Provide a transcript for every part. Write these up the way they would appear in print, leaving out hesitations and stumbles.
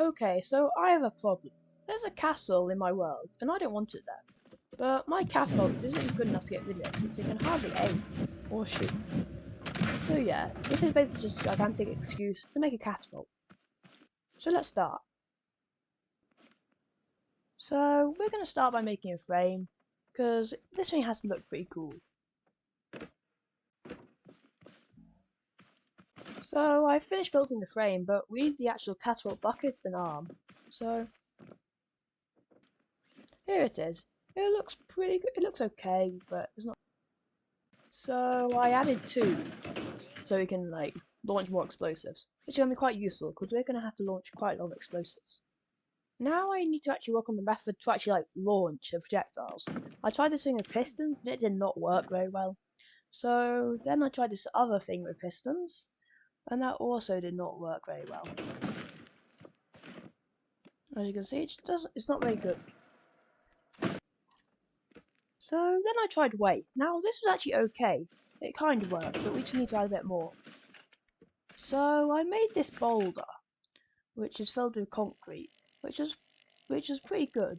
Okay, so I have a problem. There's a castle in my world, and I don't want it there. But my catapult isn't good enough to get rid of it since it can hardly aim or shoot. So yeah, this is basically just a gigantic excuse to make a catapult. So let's start. So we're going to start by making a frame, because this thing has to look pretty cool. So I finished building the frame, but we need the actual catapult bucket and arm. So here it is. It looks pretty good. It looks okay, but it's not. So I added two, so we can like launch more explosives, which is gonna be quite useful because we're gonna have to launch quite a lot of explosives. Now I need to actually work on the method to actually like launch the projectiles. I tried this thing with pistons and it did not work very well. So then I tried this other thing with pistons, and that also did not work very well. As you can see, it's not very good. So then I tried weight. Now this was actually okay. It kind of worked, but we just need to add a bit more. So I made this boulder, which is filled with concrete, which is pretty good.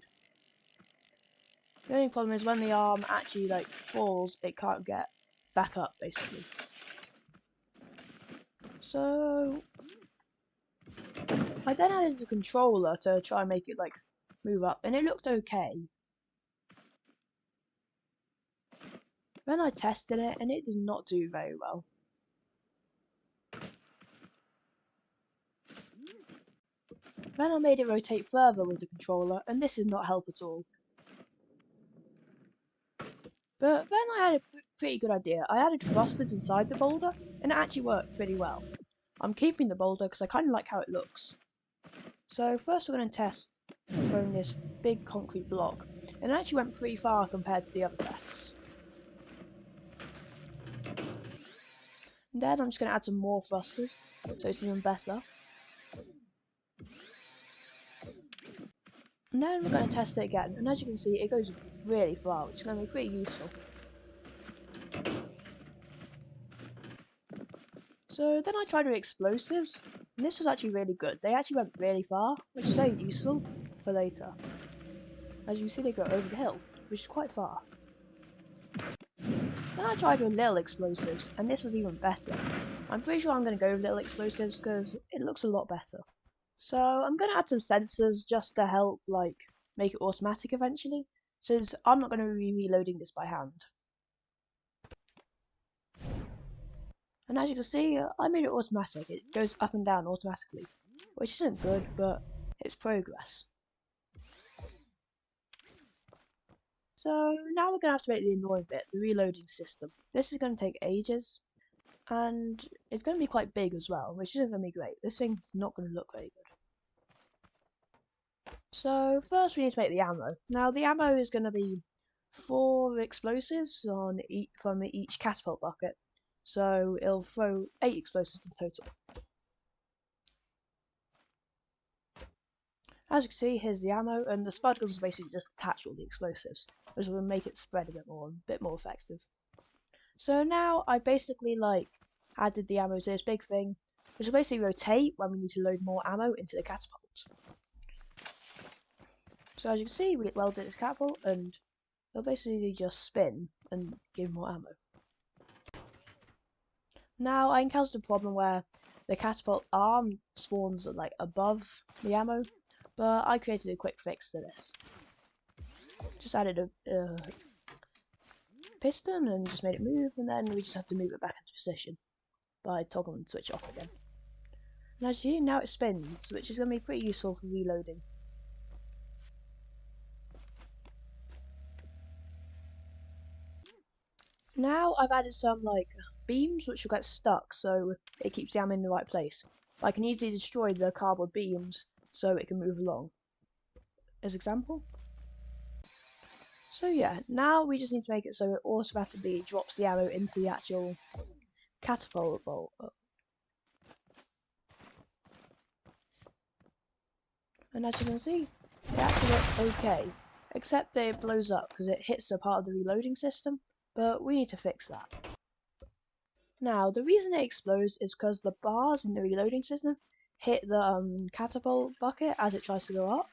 The only problem is when the arm actually like falls, it can't get back up basically. So I then added a controller to try and make it like move up, and it looked okay. Then I tested it, and it did not do very well. Then I made it rotate further with the controller, and this did not help at all. But then I had a pretty good idea. I added thrusters inside the boulder, and it actually worked pretty well. I'm keeping the boulder because I kind of like how it looks. So first we're going to test throwing this big concrete block, and it actually went pretty far compared to the other tests. And then I'm just going to add some more thrusters, so it's even better. And then we're going to test it again, and as you can see it goes really far, which is going to be pretty useful. So then I tried with explosives, and this was actually really good. They actually went really far, which is very useful for later. As you can see they go over the hill, which is quite far. Then I tried with little explosives, and this was even better. I'm pretty sure I'm going to go with little explosives because it looks a lot better. So I'm going to add some sensors just to help like make it automatic eventually, since I'm not going to be reloading this by hand. And as you can see, I made it automatic. It goes up and down automatically, which isn't good, but it's progress. So now we're going to have to make the annoying bit, the reloading system. This is going to take ages, and it's going to be quite big as well, which isn't going to be great. This thing's not going to look very good. So first we need to make the ammo. Now the ammo is going to be 4 explosives on from each catapult bucket. So it'll throw 8 explosives in total. As you can see, here's the ammo, and the spud guns basically just attach all the explosives, which will make it spread a bit more effective. So now I basically like added the ammo to this big thing, which will basically rotate when we need to load more ammo into the catapult. So as you can see, we welded this catapult, and it'll basically just spin and give more ammo. Now I encountered a problem where the catapult arm spawns like above the ammo, but I created a quick fix to this. Just added a piston and just made it move, and then we just have to move it back into position by toggling the switch off again. And as you see, now it spins, which is going to be pretty useful for reloading. Now I've added some like beams which will get stuck, so it keeps the ammo in the right place. I can easily destroy the cardboard beams so it can move along. As example. So yeah, now we just need to make it so it automatically drops the ammo into the actual catapult bolt. And as you can see, it actually works okay, except that it blows up because it hits a part of the reloading system, but we need to fix that. Now, the reason it explodes is because the bars in the reloading system hit the catapult bucket as it tries to go up,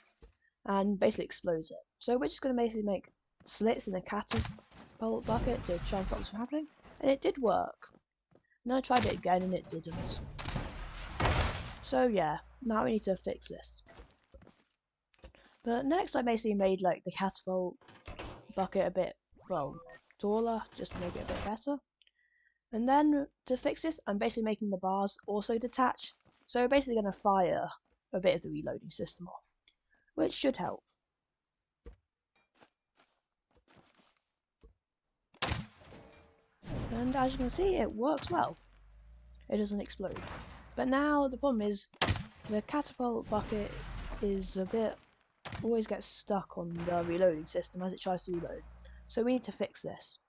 and basically explodes it. So we're just going to basically make slits in the catapult bucket to try and stop this from happening, and it did work. And then I tried it again and it didn't. So yeah, now we need to fix this. But next I basically made like the catapult bucket a bit, well, taller, just to make it a bit better. And then to fix this, I'm basically making the bars also detached. So we're basically going to fire a bit of the reloading system off, which should help. And as you can see, it works well. It doesn't explode. But now the problem is the catapult bucket is a bit, always gets stuck on the reloading system as it tries to reload. So we need to fix this.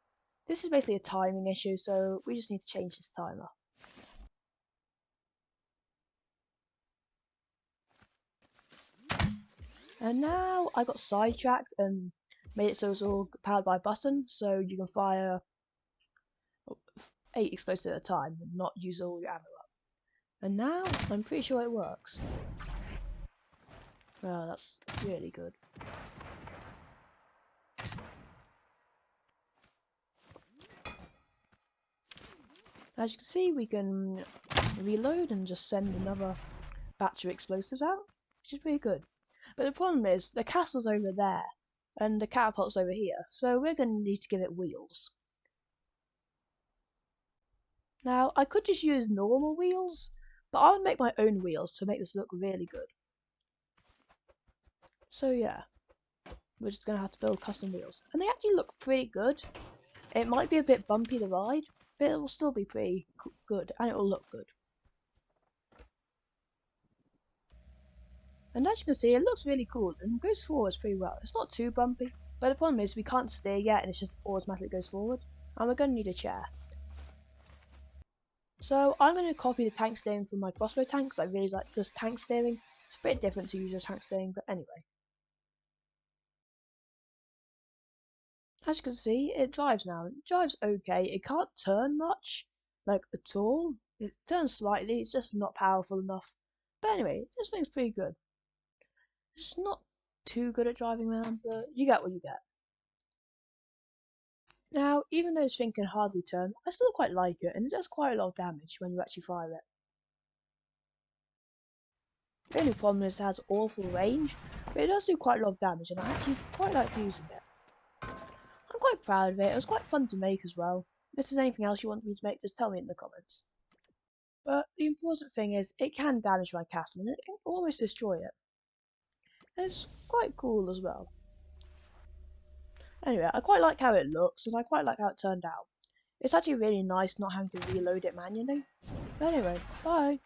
This is basically a timing issue, so we just need to change this timer. And now I got sidetracked and made it so it's all powered by a button, so you can fire 8 explosives at a time and not use all your ammo up. And now I'm pretty sure it works. Well, that's really good. As you can see, we can reload and just send another batch of explosives out, which is really good. But the problem is, the castle's over there, and the catapult's over here, so we're going to need to give it wheels. Now, I could just use normal wheels, but I would make my own wheels to make this look really good. So yeah, we're just going to have to build custom wheels. And they actually look pretty good. It might be a bit bumpy to ride, but it will still be pretty good, and it will look good. And as you can see, it looks really cool and goes forwards pretty well. It's not too bumpy, but the problem is we can't steer yet and it just automatically goes forward. And we're going to need a chair. So I'm going to copy the tank steering from my crossbow tank because I really like this tank steering. It's a bit different to usual tank steering, but anyway. As you can see, it drives now. It drives okay. It can't turn much, like at all. It turns slightly, it's just not powerful enough. But anyway, this thing's pretty good. It's not too good at driving around, but you get what you get. Now, even though this thing can hardly turn, I still quite like it, and it does quite a lot of damage when you actually fire it. The only problem is it has awful range, but it does do quite a lot of damage, and I actually quite like using it. I'm quite proud of it. It was quite fun to make as well. If there's anything else you want me to make, just tell me in the comments. But the important thing is, it can damage my castle, and it can almost destroy it. And it's quite cool as well. Anyway, I quite like how it looks, and I quite like how it turned out. It's actually really nice not having to reload it manually. But anyway, bye!